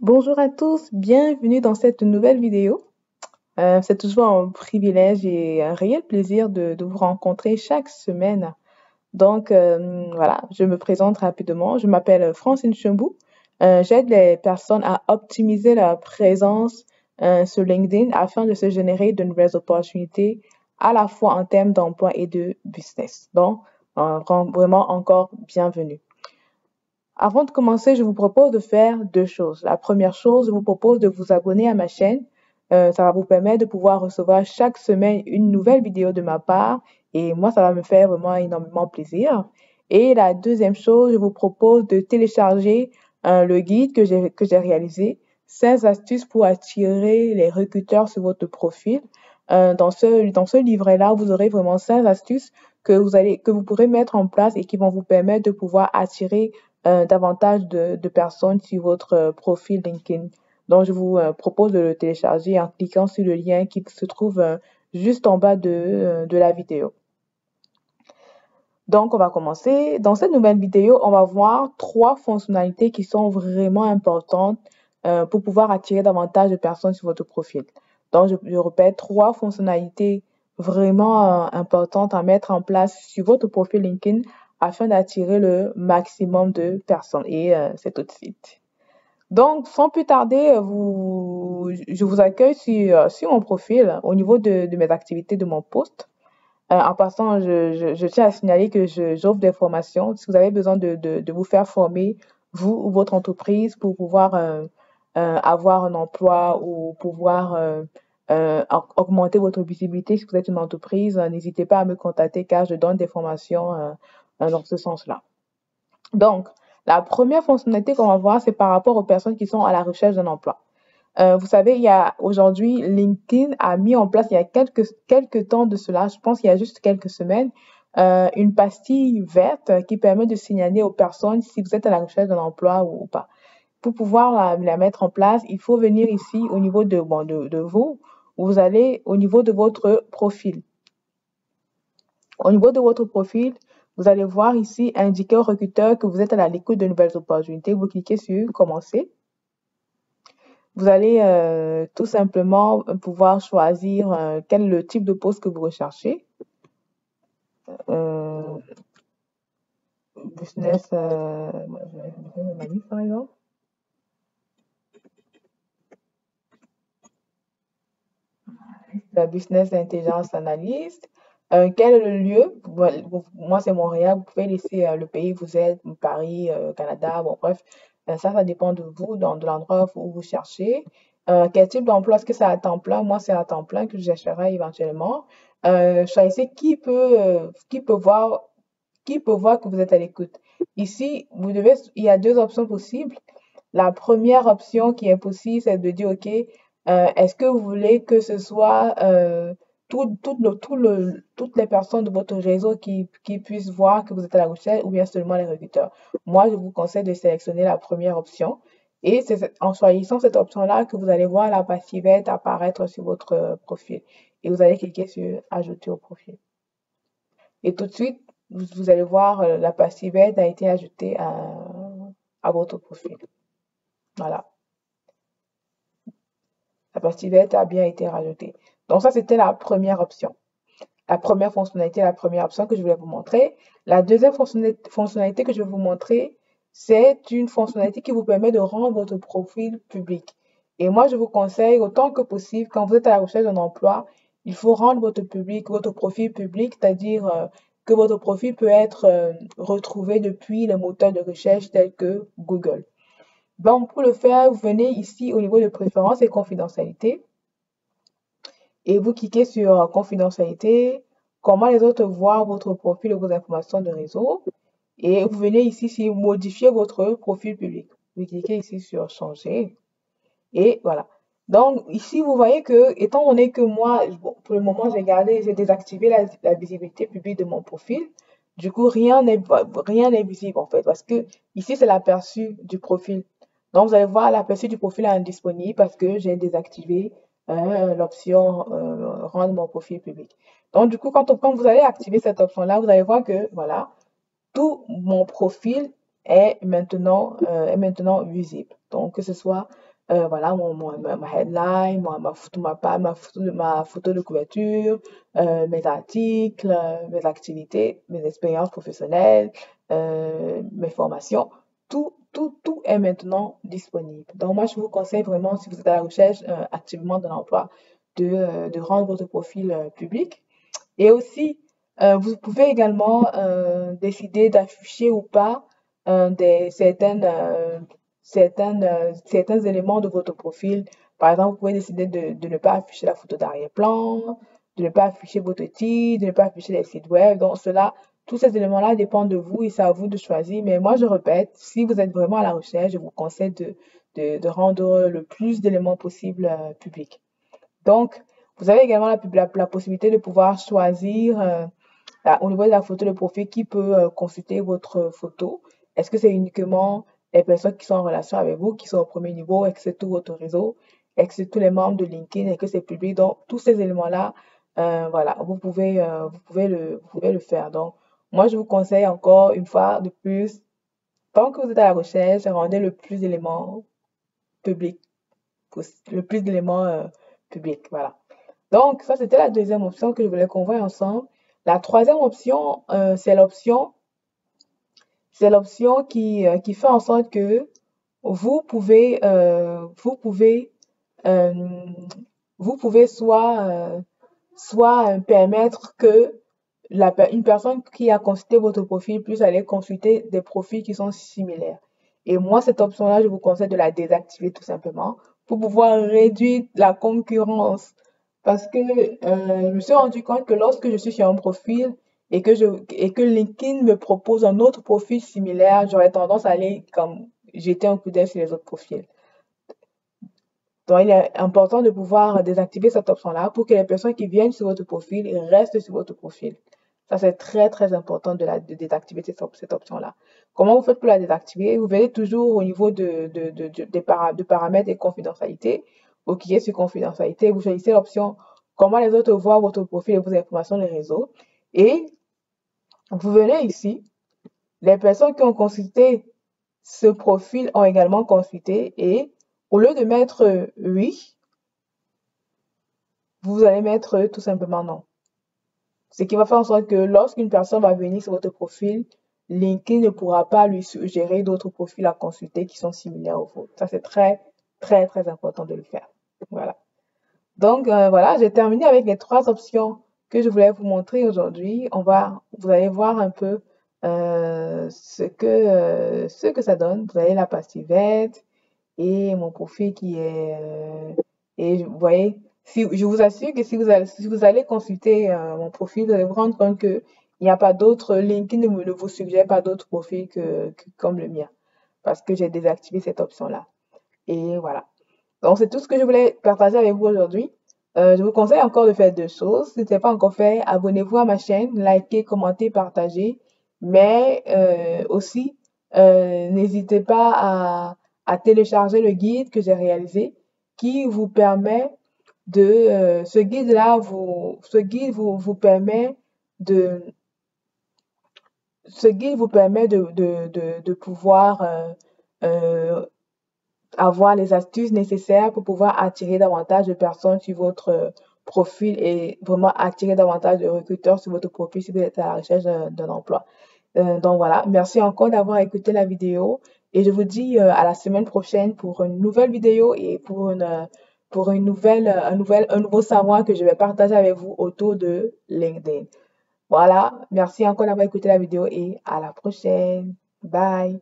Bonjour à tous, bienvenue dans cette nouvelle vidéo. C'est toujours un privilège et un réel plaisir de vous rencontrer chaque semaine. Donc, voilà, je me présente rapidement. Je m'appelle Francine Chembou. J'aide les personnes à optimiser leur présence sur LinkedIn afin de se générer de nouvelles opportunités à la fois en termes d'emploi et de business. Donc, vraiment encore bienvenue. Avant de commencer, je vous propose de faire deux choses. La première chose, je vous propose de vous abonner à ma chaîne. Ça va vous permettre de pouvoir recevoir chaque semaine une nouvelle vidéo de ma part et moi, ça va me faire vraiment énormément plaisir. Et la deuxième chose, je vous propose de télécharger le guide que j'ai réalisé, 16 astuces pour attirer les recruteurs sur votre profil. Dans ce livret-là, vous aurez vraiment 16 astuces que vous pourrez mettre en place et qui vont vous permettre de pouvoir attirer davantage de personnes sur votre profil LinkedIn. Donc, je vous propose de le télécharger en cliquant sur le lien qui se trouve juste en bas de la vidéo. Donc, on va commencer. Dans cette nouvelle vidéo, on va voir trois fonctionnalités qui sont vraiment importantes pour pouvoir attirer davantage de personnes sur votre profil. Donc, je répète, trois fonctionnalités vraiment importantes à mettre en place sur votre profil LinkedIn afin d'attirer le maximum de personnes. Et c'est tout de suite. Donc, sans plus tarder, je vous accueille sur mon profil au niveau de mes activités de mon poste. En passant, je tiens à signaler que j'offre des formations. Si vous avez besoin de vous faire former, vous ou votre entreprise, pour pouvoir avoir un emploi ou pouvoir augmenter votre visibilité si vous êtes une entreprise, n'hésitez pas à me contacter car je donne des formations dans ce sens-là. Donc, la première fonctionnalité qu'on va voir, c'est par rapport aux personnes qui sont à la recherche d'un emploi. Vous savez, il y a aujourd'hui, LinkedIn a mis en place, il y a quelques temps de cela, je pense qu'il y a juste quelques semaines, une pastille verte qui permet de signaler aux personnes si vous êtes à la recherche d'un emploi ou pas. Pour pouvoir la mettre en place, il faut venir ici au niveau de vous, vous allez au niveau de votre profil. Au niveau de votre profil, vous allez voir ici indiquer au recruteur que vous êtes à l'écoute de nouvelles opportunités. Vous cliquez sur Commencer. Vous allez tout simplement pouvoir choisir quel est le type de poste que vous recherchez. Euh, business, analyst par exemple. La business intelligence analyst. Quel est le lieu? Moi, c'est Montréal. Vous pouvez laisser le pays où vous êtes, Paris, Canada, bon, bref. Ça dépend de vous, de l'endroit où vous cherchez. Quel type d'emploi? Est-ce que c'est à temps plein? Moi, c'est à temps plein que je chercherai éventuellement. Choisissez qui peut voir que vous êtes à l'écoute. Ici, il y a deux options possibles. La première option qui est possible, c'est de dire, OK, est-ce que vous voulez que ce soit toutes les personnes de votre réseau qui puissent voir que vous êtes à la recherche ou bien seulement les recruteurs? Moi, je vous conseille de sélectionner la première option. Et c'est en choisissant cette option-là que vous allez voir la pastille verte apparaître sur votre profil. Et vous allez cliquer sur Ajouter au profil. Et tout de suite, vous allez voir la pastille verte a été ajoutée à votre profil. Voilà. La pastille verte a bien été rajoutée. Donc ça, c'était la première option. La première fonctionnalité, la première option que je voulais vous montrer. La deuxième fonctionnalité que je vais vous montrer, c'est une fonctionnalité qui vous permet de rendre votre profil public. Et moi, je vous conseille autant que possible, quand vous êtes à la recherche d'un emploi, il faut rendre votre profil public, c'est-à-dire que votre profil peut être retrouvé depuis les moteurs de recherche tels que Google. Donc, pour le faire, vous venez ici au niveau de préférences et confidentialité et vous cliquez sur confidentialité, comment les autres voient votre profil et vos informations de réseau. Et vous venez ici sur modifier votre profil public. Vous cliquez ici sur changer et voilà. Donc, ici, vous voyez que, étant donné que moi, pour le moment, j'ai désactivé la visibilité publique de mon profil. Du coup, rien n'est visible, en fait, parce que ici, c'est l'aperçu du profil. Donc, vous allez voir l'aperçu du profil est indisponible parce que j'ai désactivé l'option rendre mon profil public. Donc, du coup, quand vous allez activer cette option-là, vous allez voir que, voilà, tout mon profil est maintenant visible. Donc, que ce soit voilà, ma headline, ma photo de couverture, mes articles, mes activités, mes expériences professionnelles, mes formations. Tout est maintenant disponible. Donc, moi, je vous conseille vraiment, si vous êtes à la recherche activement de l'emploi, de rendre votre profil public. Et aussi, vous pouvez également décider d'afficher ou pas certains éléments de votre profil. Par exemple, vous pouvez décider de ne pas afficher la photo d'arrière-plan, de ne pas afficher votre titre, de ne pas afficher les sites web. Donc, tous ces éléments-là dépendent de vous et c'est à vous de choisir. Mais moi, je répète, si vous êtes vraiment à la recherche, je vous conseille de rendre le plus d'éléments possible publics. Donc, vous avez également la possibilité de pouvoir choisir au niveau de la photo de profil qui peut consulter votre photo. Est-ce que c'est uniquement les personnes qui sont en relation avec vous, qui sont au premier niveau, est-ce que c'est tout votre réseau, est-ce que c'est tous les membres de LinkedIn, est-ce que c'est public? Donc, tous ces éléments-là, voilà, vous pouvez le faire. Donc, moi, je vous conseille encore une fois de plus, tant que vous êtes à la recherche, rendez le plus d'éléments publics, le plus d'éléments publics, voilà. Donc, ça, c'était la deuxième option que je voulais qu'on voie ensemble. La troisième option, c'est l'option qui fait en sorte que vous pouvez, euh, vous pouvez, euh, vous pouvez soit permettre que une personne qui a consulté votre profil puisse aller consulter des profils qui sont similaires. Et moi, cette option-là, je vous conseille de la désactiver tout simplement pour pouvoir réduire la concurrence. Parce que je me suis rendu compte que lorsque je suis sur un profil et que LinkedIn me propose un autre profil similaire, j'aurais tendance à aller comme jeter un coup d'œil sur les autres profils. Donc, il est important de pouvoir désactiver cette option-là pour que les personnes qui viennent sur votre profil restent sur votre profil. Ça, c'est très, très important de désactiver cette option-là. Comment vous faites pour la désactiver? Vous verrez toujours au niveau de paramètres et confidentialité. Vous cliquez sur confidentialité, vous choisissez l'option comment les autres voient votre profil et vos informations de réseau. Et vous venez ici. Les personnes qui ont consulté ce profil ont également consulté et au lieu de mettre oui, vous allez mettre tout simplement non. Ce qui va faire en sorte que lorsqu'une personne va venir sur votre profil, LinkedIn ne pourra pas lui suggérer d'autres profils à consulter qui sont similaires aux vôtres. Ça, c'est très, très, très important de le faire. Voilà. Donc, voilà, j'ai terminé avec les trois options que je voulais vous montrer aujourd'hui. Vous allez voir un peu ce que ça donne. Vous avez la partie verte et mon profil qui est... et vous voyez, si, je vous assure que si vous allez consulter mon profil, vous allez vous rendre compte que il n'y a pas d'autres, LinkedIn ne vous suggère pas d'autres profils comme le mien, parce que j'ai désactivé cette option-là. Et voilà. Donc, c'est tout ce que je voulais partager avec vous aujourd'hui. Je vous conseille encore de faire deux choses. Si ce n'est pas encore fait, abonnez-vous à ma chaîne, likez, commentez, partagez. Mais aussi, n'hésitez pas à télécharger le guide que j'ai réalisé qui vous permet de, ce guide vous permet de pouvoir euh, avoir les astuces nécessaires pour pouvoir attirer davantage de personnes sur votre profil et vraiment attirer davantage de recruteurs sur votre profil si vous êtes à la recherche d'un emploi. Donc voilà, merci encore d'avoir écouté la vidéo et je vous dis à la semaine prochaine pour une nouvelle vidéo et pour un nouveau savoir que je vais partager avec vous autour de LinkedIn. Voilà, merci encore d'avoir écouté la vidéo et à la prochaine. Bye.